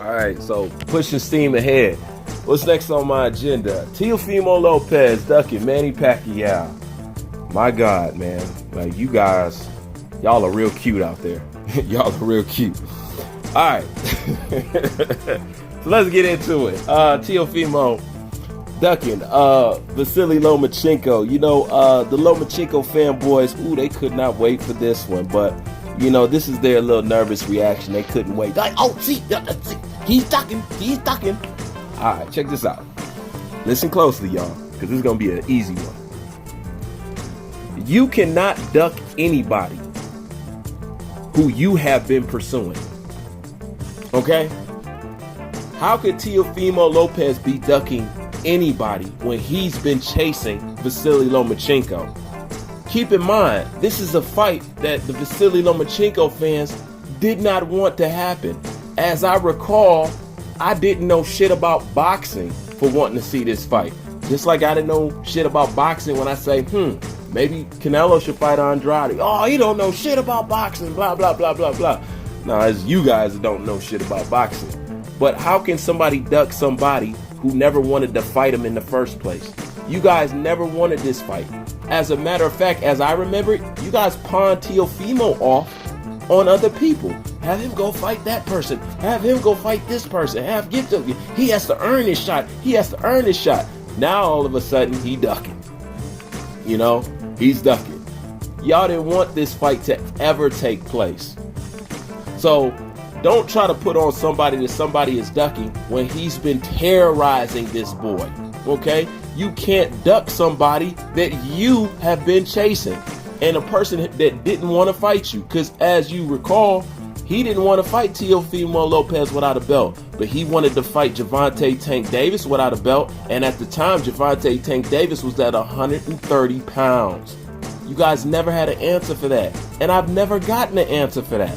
All right, so pushing steam ahead. What's next on my agenda? Teofimo Lopez ducking Manny Pacquiao. My God, man. Like, you guys, y'all are real cute out there. Y'all are real cute. All right. So let's get into it. Teofimo ducking Vasily Lomachenko. You know, the Lomachenko fanboys, ooh, they could not wait for this one. But, you know, this is their little nervous reaction. They couldn't wait. Like, oh, see, he's ducking. All right, check this out. Listen closely, y'all, because this is going to be an easy one. You cannot duck anybody who you have been pursuing. Okay? How could Teofimo Lopez be ducking anybody when he's been chasing Vasily Lomachenko? Keep in mind, this is a fight that the Vasily Lomachenko fans did not want to happen. As I recall, I didn't know shit about boxing for wanting to see this fight. Just like I didn't know shit about boxing when I say, maybe Canelo should fight Andrade. Oh, he don't know shit about boxing, blah, blah, blah, blah, blah. Now, as you guys don't know shit about boxing. But how can somebody duck somebody who never wanted to fight him in the first place? You guys never wanted this fight. As a matter of fact, as I remember it, you guys pawned Teofimo off on other people. Have him go fight that person. Have him go fight this person. He has to earn his shot. He has to earn his shot. Now all of a sudden he ducking. You know, he's ducking. Y'all didn't want this fight to ever take place. So don't try to put on somebody that somebody is ducking when he's been terrorizing this boy. Okay? You can't duck somebody that you have been chasing and a person that didn't want to fight you. Because as you recall, he didn't want to fight Teofimo Lopez without a belt, but he wanted to fight Gervonta Tank Davis without a belt. And at the time, Gervonta Tank Davis was at 130 pounds. You guys never had an answer for that. And I've never gotten an answer for that.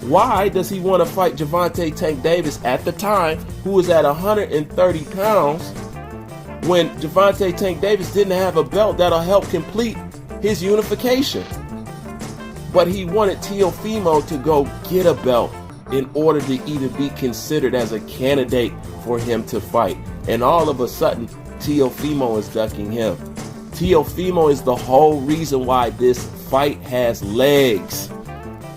Why does he want to fight Gervonta Tank Davis at the time, who was at 130 pounds, when Gervonta Tank Davis didn't have a belt that'll help complete his unification? But he wanted Teofimo to go get a belt in order to even be considered as a candidate for him to fight. And all of a sudden, Teofimo is ducking him. Teofimo is the whole reason why this fight has legs.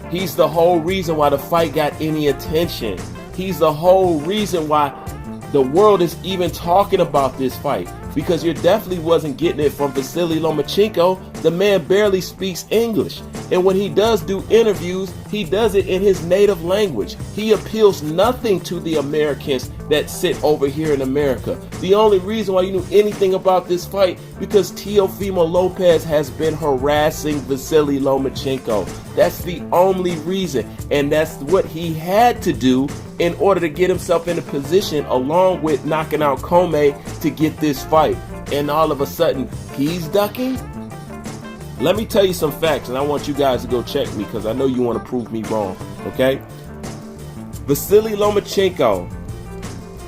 He's the whole reason why the fight got any attention. He's the whole reason why the world is even talking about this fight. Because you definitely wasn't getting it from Vasily Lomachenko. The man barely speaks English. And when he does do interviews, he does it in his native language. He appeals nothing to the Americans that sit over here in America. The only reason why you knew anything about this fight, because Teofimo Lopez has been harassing Vasily Lomachenko. That's the only reason. And that's what he had to do in order to get himself in a position, along with knocking out Comey, to get this fight. And all of a sudden, he's ducking? Let me tell you some facts, and I want you guys to go check me, because I know you want to prove me wrong, okay? Vasily Lomachenko,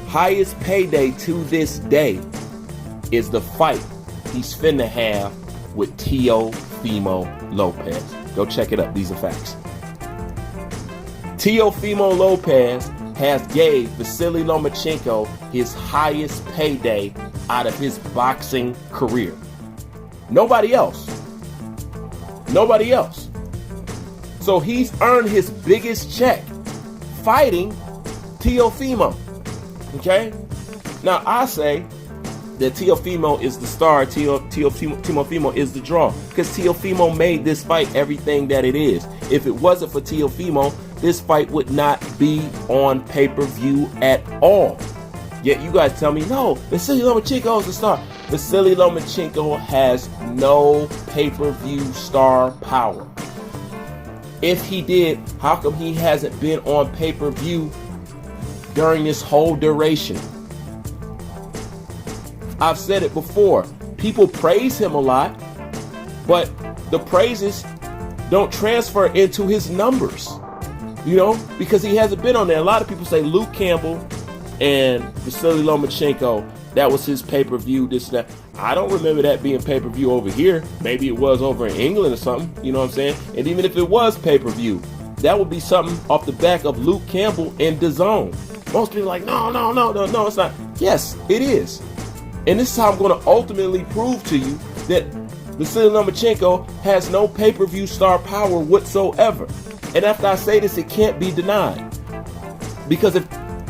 highest payday to this day is the fight he's finna have with Teofimo Lopez. Go check it up. These are facts. Teofimo Lopez has gave Vasily Lomachenko his highest payday out of his boxing career. Nobody else. Nobody else. So he's earned his biggest check fighting Teofimo. Okay? Now I say that Teofimo is the star, Teofimo is the draw, because Teofimo made this fight everything that it is. If it wasn't for Teofimo, this fight would not be on pay-per-view at all. Yet you guys tell me, no, Vasily Lomachenko is the star. Vasily Lomachenko has no pay-per-view star power. If he did, how come he hasn't been on pay-per-view during this whole duration? I've said it before. People praise him a lot, but the praises don't transfer into his numbers, you know, because he hasn't been on there. A lot of people say Luke Campbell and Vasily Lomachenko, that was his pay-per-view, this and that. I don't remember that being pay-per-view over here. Maybe it was over in England or something, you know what I'm saying? And even if it was pay-per-view, that would be something off the back of Luke Campbell and DAZN. Most people are like, no, it's not. Yes, it is. And this is how I'm going to ultimately prove to you that Vasily Lomachenko has no pay-per-view star power whatsoever. And after I say this, it can't be denied. Because if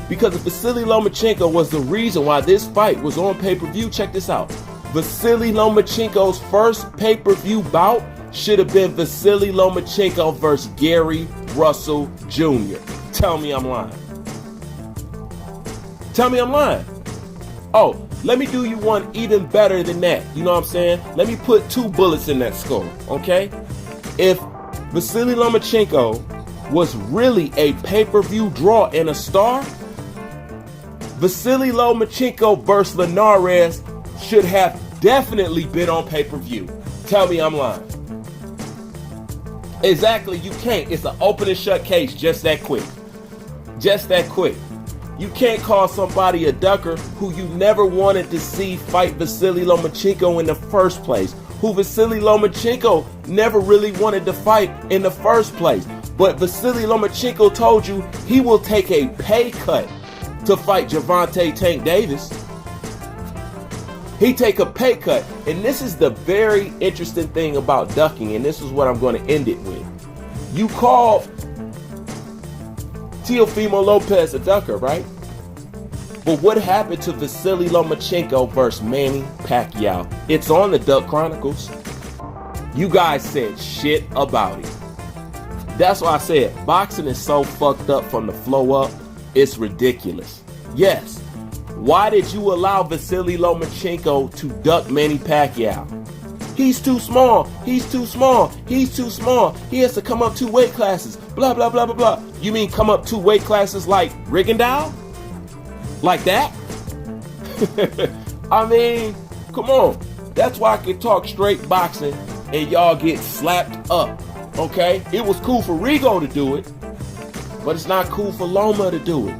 Vasily Lomachenko was the reason why this fight was on pay-per-view, check this out. Vasily Lomachenko's first pay-per-view bout should have been Vasily Lomachenko versus Gary Russell Jr. Tell me I'm lying. Tell me I'm lying. Oh, let me do you one even better than that. You know what I'm saying? Let me put 2 bullets in that skull, okay? If Vasily Lomachenko was really a pay-per-view draw and a star, Vasily Lomachenko versus Linares should have definitely been on pay-per-view. Tell me I'm lying. Exactly, you can't. It's an open and shut case just that quick. Just that quick. You can't call somebody a ducker who you never wanted to see fight Vasily Lomachenko in the first place, who Vasily Lomachenko never really wanted to fight in the first place. But Vasily Lomachenko told you he will take a pay cut to fight Gervonta Tank Davis. He take a pay cut. And this is the very interesting thing about ducking, and this is what I'm going to end it with. You call Teofimo Lopez a ducker, right? But what happened to Vasily Lomachenko versus Manny Pacquiao? It's on the Duck Chronicles. You guys said shit about it. That's why I said boxing is so fucked up from the flow up. It's ridiculous. Yes. Why did you allow Vasily Lomachenko to duck Manny Pacquiao? He's too small. He's too small. He's too small. He has to come up 2 weight classes. Blah, blah, blah, blah, blah. You mean come up 2 weight classes like Rigondeaux? Like that? I mean, come on. That's why I can talk straight boxing and y'all get slapped up. Okay? It was cool for Rigo to do it, but it's not cool for Loma to do it.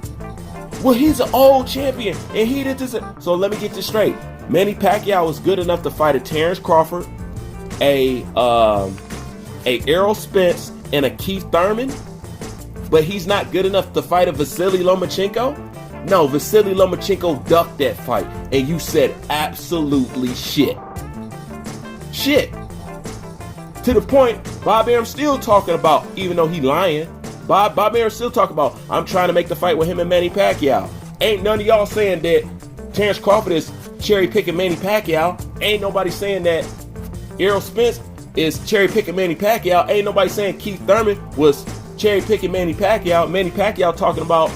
Well, he's an old champion and he did this. So let me get this straight. Manny Pacquiao was good enough to fight a Terrence Crawford, a Errol Spence, and a Keith Thurman, but he's not good enough to fight a Vasily Lomachenko? No, Vasily Lomachenko ducked that fight, and you said absolutely shit. Shit. To the point, Bob Arum's still talking about, even though he lying, Bob Arum's still talking about, I'm trying to make the fight with him and Manny Pacquiao. Ain't none of y'all saying that Terrence Crawford is cherry picking Manny Pacquiao. Ain't nobody saying that Errol Spence is cherry picking Manny Pacquiao. Ain't nobody saying Keith Thurman was cherry picking Manny Pacquiao. Manny Pacquiao talking about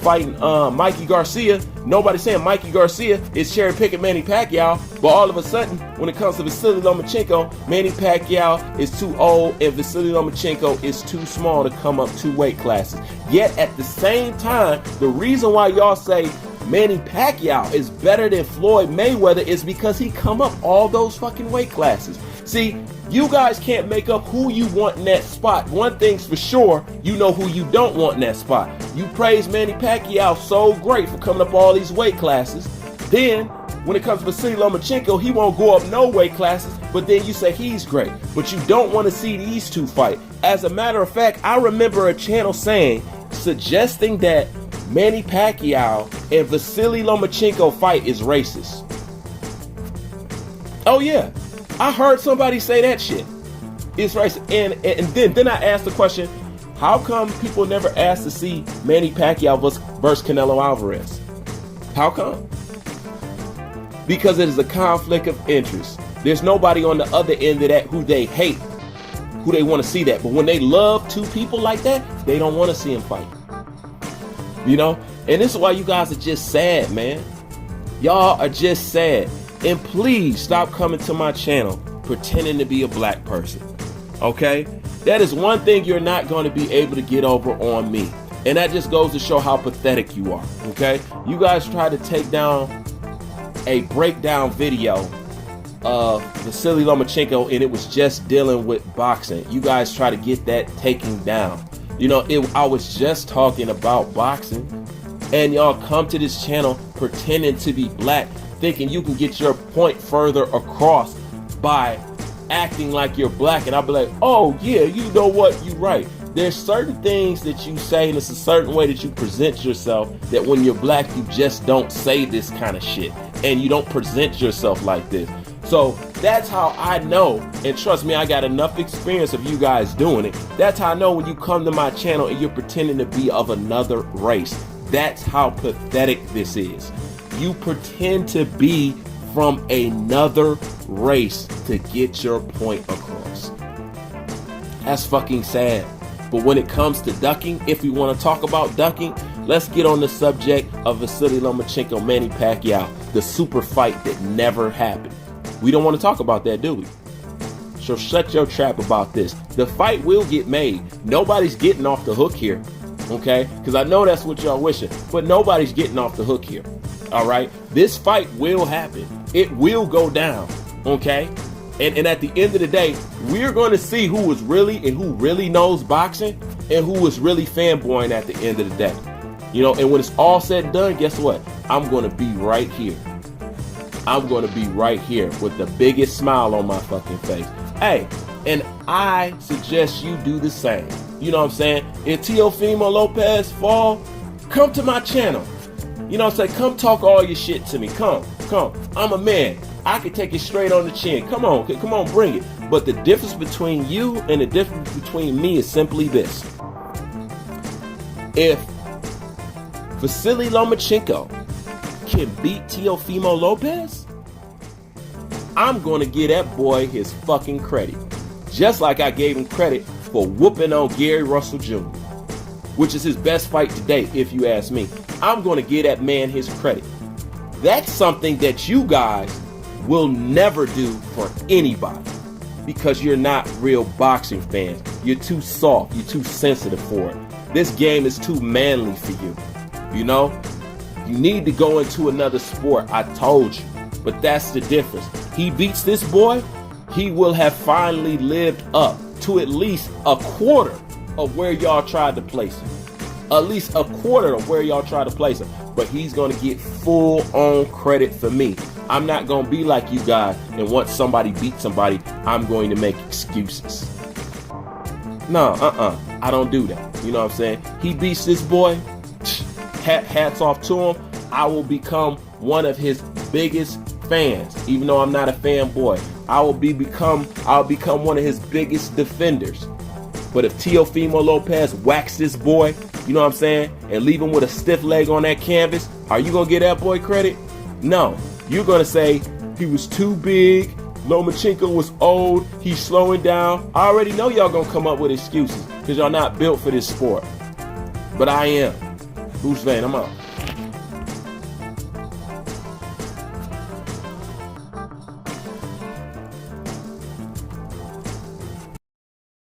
fighting Mikey Garcia. Nobody saying Mikey Garcia is cherry picking Manny Pacquiao. But all of a sudden, when it comes to Vasily Lomachenko, Manny Pacquiao is too old and Vasily Lomachenko is too small to come up 2 weight classes. Yet at the same time, the reason why y'all say Manny Pacquiao is better than Floyd Mayweather is because he come up all those fucking weight classes. See, you guys can't make up who you want in that spot. One thing's for sure, you know who you don't want in that spot. You praise Manny Pacquiao so great for coming up all these weight classes. Then, when it comes to Vasily Lomachenko, he won't go up no weight classes, but then you say he's great. But you don't want to see these 2 fight. As a matter of fact, I remember a channel suggesting that Manny Pacquiao and Vasily Lomachenko fight is racist. Oh yeah, I heard somebody say that shit. It's racist. And then I asked the question, how come people never asked to see Manny Pacquiao versus Canelo Alvarez? How come? Because it is a conflict of interest. There's nobody on the other end of that who they hate, who they want to see that. But when they love 2 people like that, they don't want to see them fight. You know? And this is why you guys are just sad, man. Y'all are just sad. And please stop coming to my channel pretending to be a black person. Okay? That is one thing you're not going to be able to get over on me. And that just goes to show how pathetic you are. Okay? You guys try to take down a breakdown video of Vasily Lomachenko and it was just dealing with boxing. You guys try to get that taken down. You know, I was just talking about boxing and y'all come to this channel pretending to be black, thinking you can get your point further across by acting like you're black. And I'll be like, oh yeah, you know what, you're right. there's certain things that you say, and it's a certain way that you present yourself, that when you're black, you just don't say this kind of shit, and you don't present yourself like this. So that's how I know, and trust me, I got enough experience of you guys doing it. That's how I know when you come to my channel and you're pretending to be of another race. That's how pathetic this is. You pretend to be from another race to get your point across. That's fucking sad. But when it comes to ducking, if we want to talk about ducking, let's get on the subject of Vasily Lomachenko, Manny Pacquiao, the super fight that never happened. We don't want to talk about that, do we? So shut your trap about this. The fight will get made. Nobody's getting off the hook here, okay? Because I know that's what y'all wishing, but nobody's getting off the hook here, all right? This fight will happen. It will go down, okay? And at the end of the day, we're going to see who is really and who really knows boxing and who is really fanboying at the end of the day. You know, and when it's all said and done, guess what? I'm going to be right here. I'm going to be right here with the biggest smile on my fucking face. Hey, and I suggest you do the same. You know what I'm saying? If Teofimo Lopez fall, come to my channel. You know what I'm saying? Come talk all your shit to me. Come. I'm a man. I can take it straight on the chin. Come on, bring it. But the difference between you and the difference between me is simply this. If Vasily Lomachenko can beat Teofimo Lopez, I'm going to give that boy his fucking credit. Just like I gave him credit for whooping on Gary Russell Jr., which is his best fight to date, if you ask me. I'm going to give that man his credit. That's something that you guys will never do for anybody because you're not real boxing fans. You're too soft. You're too sensitive for it. This game is too manly for you. You know? You need to go into another sport. I told you. But that's the difference. He beats this boy, he will have finally lived up to at least a quarter of where y'all tried to place him. At least a quarter of where y'all tried to place him. But he's going to get full on credit for me. I'm not going to be like you guys, and once somebody beats somebody, I'm going to make excuses. No, I don't do that. You know what I'm saying? He beats this boy, hats off to him. I will become one of his biggest fans, even though I'm not a fanboy. I'll become one of his biggest defenders. But if Teofimo Lopez whacks this boy, you know what I'm saying, and leave him with a stiff leg on that canvas, are you going to give that boy credit? No. You're going to say he was too big, Lomachenko was old, he's slowing down. I already know y'all going to come up with excuses because y'all not built for this sport. But I am. Who's fan? I'm out.